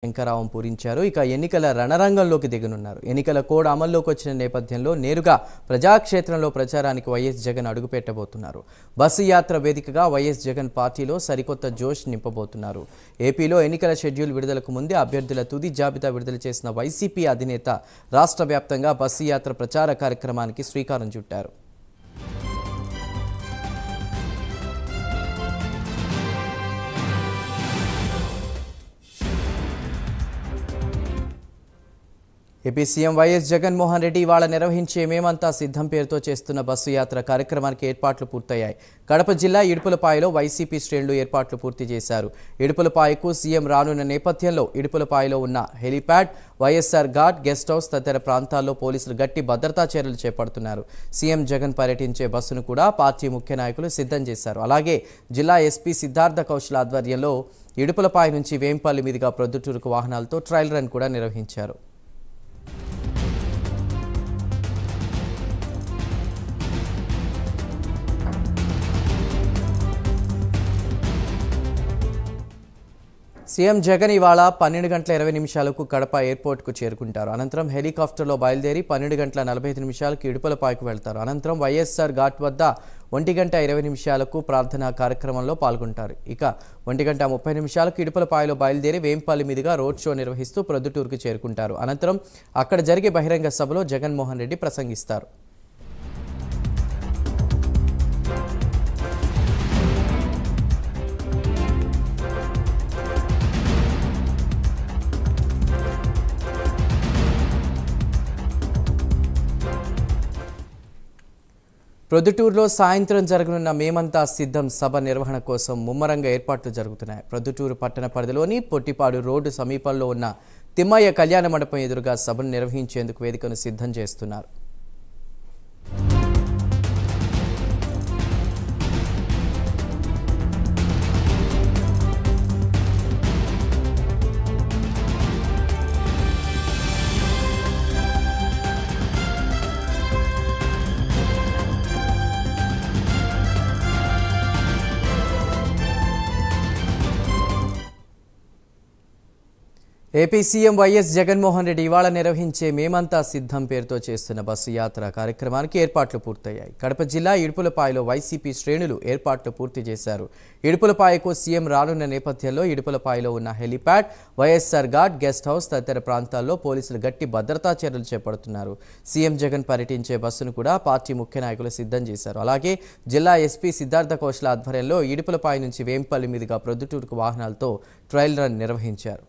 శంకరావం పూరించారు. ఇక ఎన్నికల రణరంగంలోకి దిగనున్నారు. ఎన్నికల కోడ్ అమల్లోకి వచ్చిన నేపథ్యంలో నేరుగా ప్రజాక్షేత్రంలో ప్రచారానికి వైఎస్ జగన్ అడుగుపెట్టబోతున్నారు. బస్సు యాత్ర వేదికగా వైఎస్ జగన్ పార్టీలో సరికొత్త జోష్ నింపబోతున్నారు. ఏపీలో ఎన్నికల షెడ్యూల్ విడుదలకు ముందే అభ్యర్థుల తుది జాబితా విడుదల చేసిన వైసీపీ అధినేత రాష్ట్ర వ్యాప్తంగా బస్సు యాత్ర ప్రచార కార్యక్రమానికి శ్రీకారం చుట్టారు. AP CM YS Jaganmohan Reddy ఇవాళ నిర్వహించే మేమంతా సిద్ధం పేరుతో చేస్తున్న బస్సు యాత్ర కార్యక్రమానికి ఏర్పాట్లు పూర్తయ్యాయి. కడప జిల్లా ఇడుపులపాయలో వైసీపీ శ్రేణులు ఏర్పాట్లు పూర్తి చేశారు. ఇడుపులపాయకు సీఎం రానున్న నేపథ్యంలో ఇడుపులపాయలో ఉన్న helipad, YSR ghat, guest house తదితర ప్రాంతాల్లో పోలీసులు గట్టి భద్రతా చర్యలు చేపడుతున్నారు. సీఎం జగన్ పర్యటించే బస్సును కూడా పార్టీ ముఖ్య నాయకులు సిద్ధం చేశారు. అలాగే జిల్లా ఎస్పీ సిద్ధార్థ కౌశల్ ఆధ్వర్యంలో ఇడుపులపాయ నుంచి వేంపల్లి మీదుగా ప్రొద్దుటూరుకు వాహనాలతో ట్రయల్ రన్ కూడా నిర్వహించారు. సీఎం జగన్ ఇవాళ 12:20 కడప ఎయిర్పోర్ట్కు చేరుకుంటారు. అనంతరం హెలికాప్టర్లో బయలుదేరి 12:45 ఇడుపులపాయకు వెళ్తారు. అనంతరం వైఎస్ఆర్ ఘాట్ వద్ద 1:20 ప్రార్థనా కార్యక్రమంలో పాల్గొంటారు. ఇక 1:30 ఇడుపులపాయలో బయలుదేరి వేంపల్లి మీదుగా రోడ్ షో నిర్వహిస్తూ ప్రొద్దుటూరుకు చేరుకుంటారు. అనంతరం అక్కడ జరిగే బహిరంగ సభలో జగన్మోహన్ రెడ్డి ప్రసంగిస్తారు. ప్రొద్దుటూరులో సాయంత్రం జరగనున్న మేమంతా సిద్ధం సభ నిర్వహణ కోసం ముమ్మరంగా ఏర్పాట్లు జరుగుతున్నాయి. ప్రొద్దుటూరు పట్టణ పరిధిలోని పొట్టిపాడు రోడ్డు సమీపంలో ఉన్న తిమ్మయ్య కళ్యాణ మండపం ఎదురుగా సభను నిర్వహించేందుకు వేదికను సిద్ధం చేస్తున్నారు. AP CM YS Jaganmohan Reddy ఇవాళ నిర్వహించే మేమంతా సిద్ధం పేరుతో చేస్తున్న బస్సు యాత్ర కార్యక్రమానికి ఏర్పాట్లు పూర్తయ్యాయి. కడప జిల్లా ఇడుపులపాయలో వైసీపీ శ్రేణులు ఏర్పాట్లు పూర్తి చేశారు. ఇడుపులపాయకు సీఎం రానున్న నేపథ్యంలో ఇడుపులపాయలో ఉన్న helipad, YSR ghat, guest house తదితర ప్రాంతాల్లో పోలీసులు గట్టి భద్రతా చర్యలు చేపడుతున్నారు. సీఎం జగన్ పర్యటించే బస్సును కూడా పార్టీ ముఖ్య నాయకులు సిద్ధం చేశారు. అలాగే జిల్లా ఎస్పీ సిద్ధార్థ కౌశల్ ఆధ్వర్యంలో ఇడుపులపాయ నుంచి వేంపల్లి మీదుగా ప్రొద్దుటూరుకు వాహనాలతో ట్రయల్ రన్ నిర్వహించారు.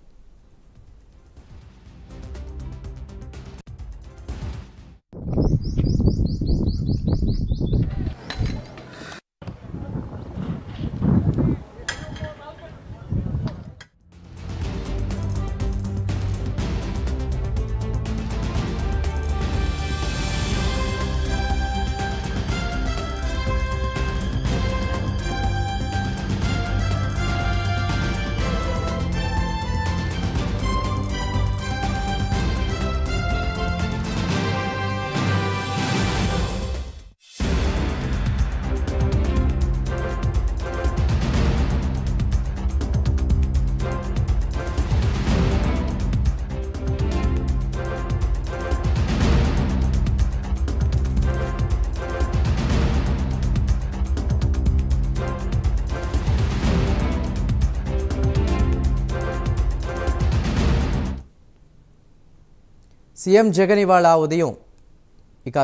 సీఎం జగన్ ఇవాళ ఉదయం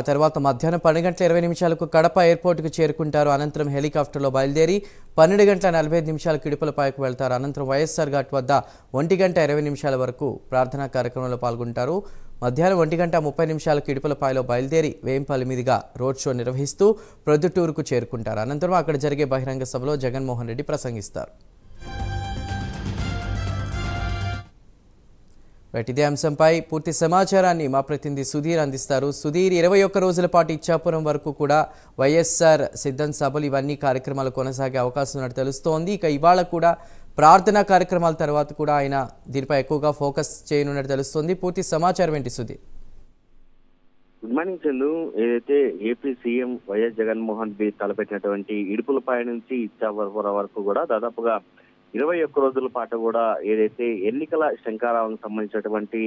తర్వాత మధ్యాహ్నం 12:20 కడప ఎయిర్పోర్టుకు చేరుకుంటారు. అనంతరం హెలికాప్టర్లో బయలుదేరి 12:45 ఇడుపులపాయకు వెళ్తారు. అనంతరం వైఎస్ఆర్ ఘాట్ వద్ద 1:20 వరకు ప్రార్థనా కార్యక్రమంలో పాల్గొంటారు. మధ్యాహ్నం 1:30 ఇడుపులపాయలో బయలుదేరి వేంపల్లి మీదుగా రోడ్ షో నిర్వహిస్తూ ప్రొద్దుటూరుకు చేరుకుంటారు. అనంతరం అక్కడ జరిగే బహిరంగ సభలో జగన్మోహన్ రెడ్డి ప్రసంగిస్తారు. ఇదే అంశంపై పూర్తి సమాచారాన్ని మా ప్రతినిధి సుధీర్ అందిస్తారు. సుధీర్, 21 రోజుల పాటు ఇచ్చాపురం వరకు కూడా వైఎస్ఆర్ సిద్ధం సభలు ఇవన్నీ కార్యక్రమాలు కొనసాగే అవకాశం ఉన్నట్టు తెలుస్తోంది. ఇక ఇవాళ కూడా ప్రార్థనా కార్యక్రమాల తర్వాత కూడా ఆయన దీనిపై ఎక్కువగా ఫోకస్ చేయనున్నట్టు తెలుస్తోంది. పూర్తి సమాచారం ఏంటి సుధీర్? Good morning Chandu. ఏదైతే AP CM YS Jaganmohan Reddy తలపెట్టినటువంటి ఇడుపులపాయ నుంచి ఇచ్చాపురం వరకు కూడా దాదాపుగా 21 రోజుల పాటు కూడా ఏదైతే ఎన్నికల శంఖారావానికి సంబంధించినటువంటి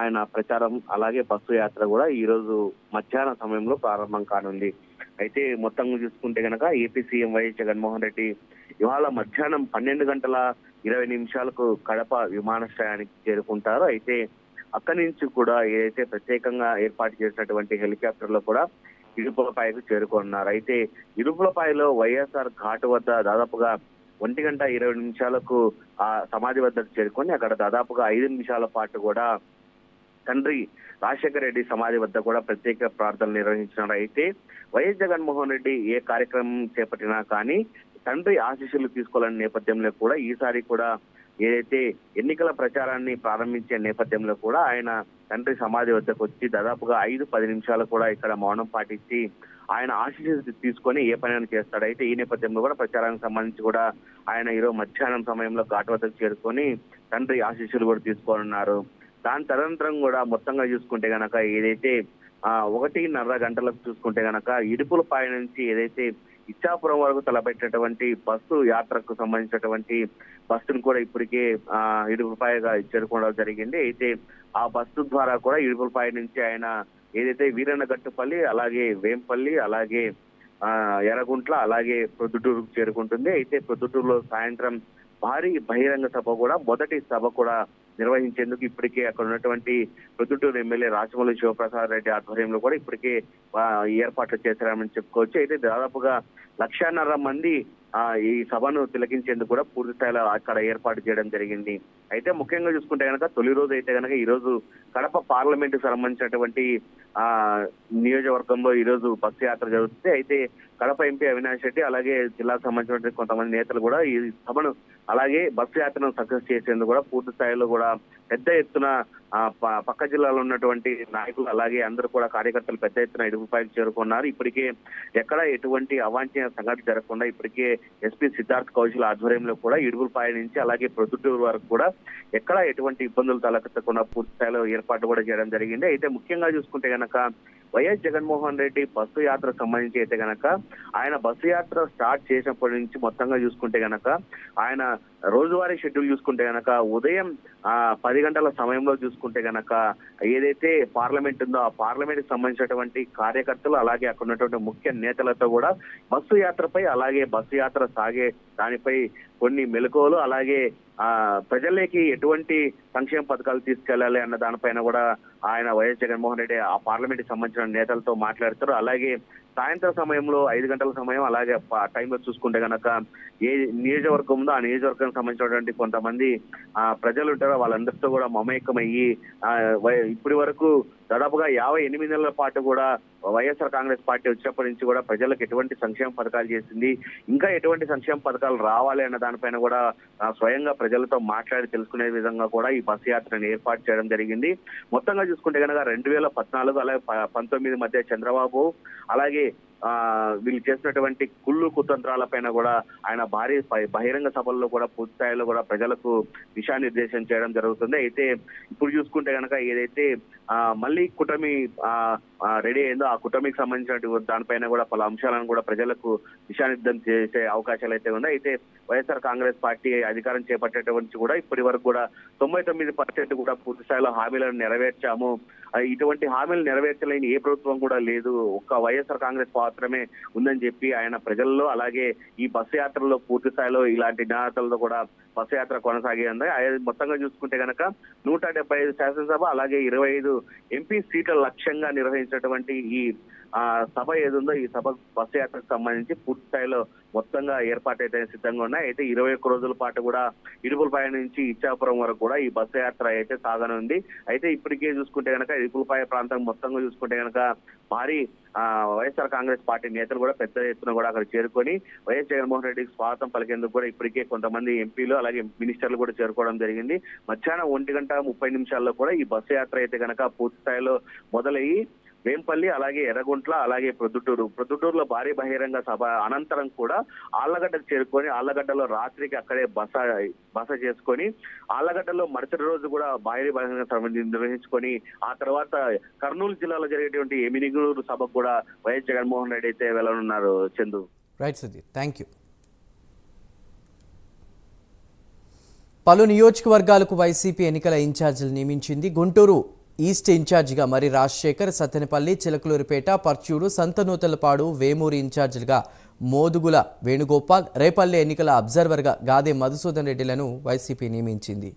ఆయన ప్రచారం అలాగే బస్సు యాత్ర కూడా ఈ రోజు మధ్యాహ్నం సమయంలో ప్రారంభం కానుంది. అయితే మొత్తంగా చూసుకుంటే గనక AP CM YS Jaganmohan Reddy ఇవాళ మధ్యాహ్నం 12 గంటల 20 నిమిషాలకు కడప విమానాశ్రయానికి చేరుకుంటారు. అయితే అక్కడి నుంచి కూడా ఏదైతే ప్రత్యేకంగా ఏర్పాటు చేసినటువంటి హెలికాప్టర్లో కూడా ఇడుపులపాయకు చేరుకున్నారు. అయితే ఇడుపులపాయలో వైఎస్ఆర్ ఘాట్ వద్ద దాదాపుగా 1 గంట 20 నిమిషాలకు ఆ సమాధి వద్దకు చేరుకొని అక్కడ దాదాపుగా 5 నిమిషాల పాటు కూడా తండ్రి రాజశేఖర రెడ్డి సమాధి వద్ద కూడా ప్రత్యేక ప్రార్థనలు నిర్వహించినారు. అయితే వైఎస్ జగన్మోహన్ రెడ్డి ఏ కార్యక్రమం చేపట్టినా కానీ తండ్రి ఆశీస్సులు తీసుకోవాలనే నేపథ్యంలో కూడా ఈసారి కూడా ఏదైతే ఎన్నికల ప్రచారాన్ని ప్రారంభించే నేపథ్యంలో కూడా ఆయన తండ్రి సమాధి వద్దకు వచ్చి దాదాపుగా 5-10 నిమిషాలు కూడా ఇక్కడ మౌనం పాటించి ఆయన ఆశీస్సులు తీసుకొని ఏ పని చేస్తాడు. అయితే ఈ నేపథ్యంలో కూడా ప్రచారానికి సంబంధించి కూడా ఆయన ఈరోజు మధ్యాహ్నం సమయంలో ఘాట్ వద్దకు చేరుకొని తండ్రి ఆశీస్సులు కూడా తీసుకోనున్నారు. దాని తదనంతరం కూడా మొత్తంగా చూసుకుంటే గనక ఏదైతే 1:30 గంటలకు చూసుకుంటే గనక ఇడుపులపాయ నుంచి ఏదైతే ఇచ్చాపురం వరకు తలపెట్టినటువంటి బస్సు యాత్రకు సంబంధించినటువంటి బస్సును కూడా ఇప్పటికే ఇడుపులపాయగా చేరుకోవడం జరిగింది. అయితే ఆ బస్సు ద్వారా కూడా ఇడుపులపాయ నుంచి ఆయన ఏదైతే వీరన్నగట్టుపల్లి అలాగే వేంపల్లి అలాగే ఎర్రగుంట్ల అలాగే ప్రొద్దుటూరుకు చేరుకుంటుంది. అయితే ప్రొద్దుటూరులో సాయంత్రం భారీ బహిరంగ సభ కూడా మొదటి సభ కూడా నిర్వహించేందుకు ఇప్పటికే అక్కడ ఉన్నటువంటి ప్రొద్దుటూరు ఎమ్మెల్యే రాజమౌళి శివప్రసాద్ రెడ్డి ఆధ్వర్యంలో కూడా ఇప్పటికే ఏర్పాట్లు చేశారని చెప్పుకోవచ్చు. అయితే దాదాపుగా 1,50,000 మంది ఈ సభను తిలకించేందుకు కూడా పూర్తి స్థాయిలో అక్కడ ఏర్పాటు చేయడం జరిగింది. అయితే ముఖ్యంగా చూసుకుంటే కనుక తొలి రోజు అయితే కనుక ఈ రోజు కడప పార్లమెంట్ కు సంబంధించినటువంటి నియోజకవర్గంలో ఈ రోజు బస్సు యాత్ర జరుగుతుంది. అయితే కడప ఎంపీ అవినాష్ రెడ్డి అలాగే జిల్లాకు సంబంధించినటువంటి కొంతమంది నేతలు కూడా ఈ సభను అలాగే బస్సు యాత్రను సక్సెస్ చేసేందుకు కూడా పూర్తి స్థాయిలో కూడా పెద్ద ఎత్తున పక్క జిల్లాలో ఉన్నటువంటి నాయకులు అలాగే అందరూ కూడా కార్యకర్తలు పెద్ద ఎత్తున ఇడుపులపాయకు చేరుకున్నారు. ఇప్పటికే ఎక్కడ ఎటువంటి అవాంఛనీయ సంఘటన జరగకుండా ఇప్పటికే ఎస్పీ సిద్ధార్థ్ కౌశల్ ఆధ్వర్యంలో కూడా ఇడుపులపాయ నుంచి అలాగే ప్రొద్దుటూరు వరకు కూడా ఎక్కడ ఎటువంటి ఇబ్బందులు తలెత్తకుండా పూర్తి స్థాయిలో ఏర్పాటు కూడా చేయడం జరిగింది. అయితే ముఖ్యంగా చూసుకుంటే గనక వైఎస్ జగన్మోహన్ రెడ్డి బస్సు యాత్ర సంబంధించి అయితే గనక ఆయన బస్సు యాత్ర స్టార్ట్ చేసినప్పటి నుంచి మొత్తంగా చూసుకుంటే గనక ఆయన రోజువారీ షెడ్యూల్ చూసుకుంటే గనక ఉదయం 10 గంటల సమయంలో చూసుకుంటే గనక ఏదైతే పార్లమెంట్ ఉందో ఆ పార్లమెంట్ కి సంబంధించినటువంటి కార్యకర్తలు అలాగే అక్కడ ఉన్నటువంటి ముఖ్య నేతలతో కూడా బస్సు యాత్రపై అలాగే బస్సు యాత్ర సాగే దానిపై కొన్ని మెలకువలు అలాగే ప్రజల్లోకి ఎటువంటి సంక్షేమ పథకాలు తీసుకెళ్లాలి అన్న దానిపైన కూడా ఆయన వైఎస్ జగన్మోహన్ రెడ్డి ఆ పార్లమెంట్ కి సంబంధించిన నేతలతో మాట్లాడతారు. అలాగే సాయంత్రం సమయంలో 5 గంటల సమయం అలాగే టైంలో చూసుకుంటే గనక ఏ నియోజకవర్గం ఉందో ఆ నియోజకవర్గానికి సంబంధించినటువంటి కొంతమంది ప్రజలు ఉంటారో వాళ్ళందరితో కూడా మమేకమయ్యి ఇప్పటి వరకు దాదాపుగా 58 నెలల పాటు కూడా వైఎస్ఆర్ కాంగ్రెస్ పార్టీ వచ్చినప్పటి నుంచి కూడా ప్రజలకు ఎటువంటి సంక్షేమ పథకాలు చేసింది, ఇంకా ఎటువంటి సంక్షేమ పథకాలు రావాలి అన్న దానిపైన కూడా స్వయంగా ప్రజలతో మాట్లాడి తెలుసుకునే విధంగా కూడా ఈ బస్సు యాత్రను ఏర్పాటు చేయడం జరిగింది. మొత్తంగా చూసుకుంటే కనుక 2014 అలాగే 19 మధ్య చంద్రబాబు అలాగే వీళ్ళు చేసినటువంటి కుళ్ళు కుతంత్రాలపైన కూడా ఆయన భారీ బహిరంగ సభల్లో కూడా పూర్తి స్థాయిలో కూడా ప్రజలకు దిశానిర్దేశం చేయడం జరుగుతుంది. అయితే ఇప్పుడు చూసుకుంటే కనుక ఏదైతే మళ్ళీ కూటమి రెడీ అయిందో ఆ కూటమికి సంబంధించిన దానిపైన కూడా పలు అంశాలను కూడా ప్రజలకు దిశానిర్దేశం చేసే అవకాశాలు అయితే ఉన్నాయి. అయితే వైఎస్ఆర్ కాంగ్రెస్ పార్టీ అధికారం చేపట్టేటువంటి కూడా ఇప్పటి వరకు కూడా 99% కూడా పూర్తి స్థాయిలో హామీలను నెరవేర్చాము, ఇటువంటి హామీలు నెరవేర్చలేని ఏ ప్రభుత్వం కూడా లేదు, ఒక్క వైఎస్ఆర్ కాంగ్రెస్ మాత్రమే ఉందని చెప్పి ఆయన ప్రజల్లో అలాగే ఈ బస్సు యాత్రలో పూర్తి స్థాయిలో ఇలాంటి నినాదాలతో కూడా బస్సు యాత్ర కొనసాగింది. మొత్తంగా చూసుకుంటే కనుక 175 శాసనసభ అలాగే 25 ఎంపీ సీట్ల లక్ష్యంగా నిర్వహించినటువంటి ఈ సభ ఏదుందో ఈ సభ బస్సు యాత్రకు సంబంధించి పూర్తి స్థాయిలో మొత్తంగా ఏర్పాటైతే సిద్ధంగా ఉన్నాయి. అయితే 21 రోజుల పాటు కూడా ఇడుపులపాయ నుంచి ఇచ్చాపురం వరకు కూడా ఈ బస్సు యాత్ర అయితే సాగనుంది. అయితే ఇప్పటికే చూసుకుంటే కనుక ఇడుపులపాయ ప్రాంతం మొత్తంగా చూసుకుంటే కనుక భారీ వైఎస్ఆర్ కాంగ్రెస్ పార్టీ నేతలు కూడా పెద్ద ఎత్తున కూడా అక్కడ చేరుకొని వైఎస్ జగన్మోహన్ రెడ్డికి స్వాగతం పలికేందుకు కూడా ఇప్పటికే కొంతమంది ఎంపీలు అలాగే మినిస్టర్లు కూడా చేరుకోవడం జరిగింది. మధ్యాహ్నం 1:30 కూడా ఈ బస్సు యాత్ర అయితే కనుక పూర్తి స్థాయిలో మొదలయ్యి వేంపల్లి అలాగే ఎర్రగుంట్ల అలాగే ప్రొద్దుటూరులో భారీ బహిరంగ సభ అనంతరం కూడా ఆళ్లగడ్డకు చేరుకొని ఆళ్లగడ్డలో రాత్రికి అక్కడే బస చేసుకొని ఆళ్లగడ్డలో మరుసటి రోజు కూడా భారీ బహిరంగ సభ నిర్వహించుకొని ఆ తర్వాత కర్నూలు జిల్లాలో జరిగేటువంటి ఎమినిగూరు సభకు కూడా వైఎస్ జగన్మోహన్ రెడ్డి అయితే వెళ్ళనున్నారు. Chandu. Right Sudheer, thank you. పలు నియోజకవర్గాలకు వైసీపీ ఎన్నికల ఇన్ఛార్జీలు నియమించింది. గుంటూరు ఈస్ట్ ఇన్ఛార్జిగా మరి రాజశేఖర్, సత్తెనపల్లి, చిలకలూరిపేట, పర్చూరు, సంతనూతలపాడు, వేమూరి ఇన్ఛార్జీలుగా మోదుగుల వేణుగోపాల్, రేపల్లె ఎన్నికల అబ్జర్వర్గా గాదే మధుసూదన్ రెడ్డిలను వైసీపీ నియమించింది.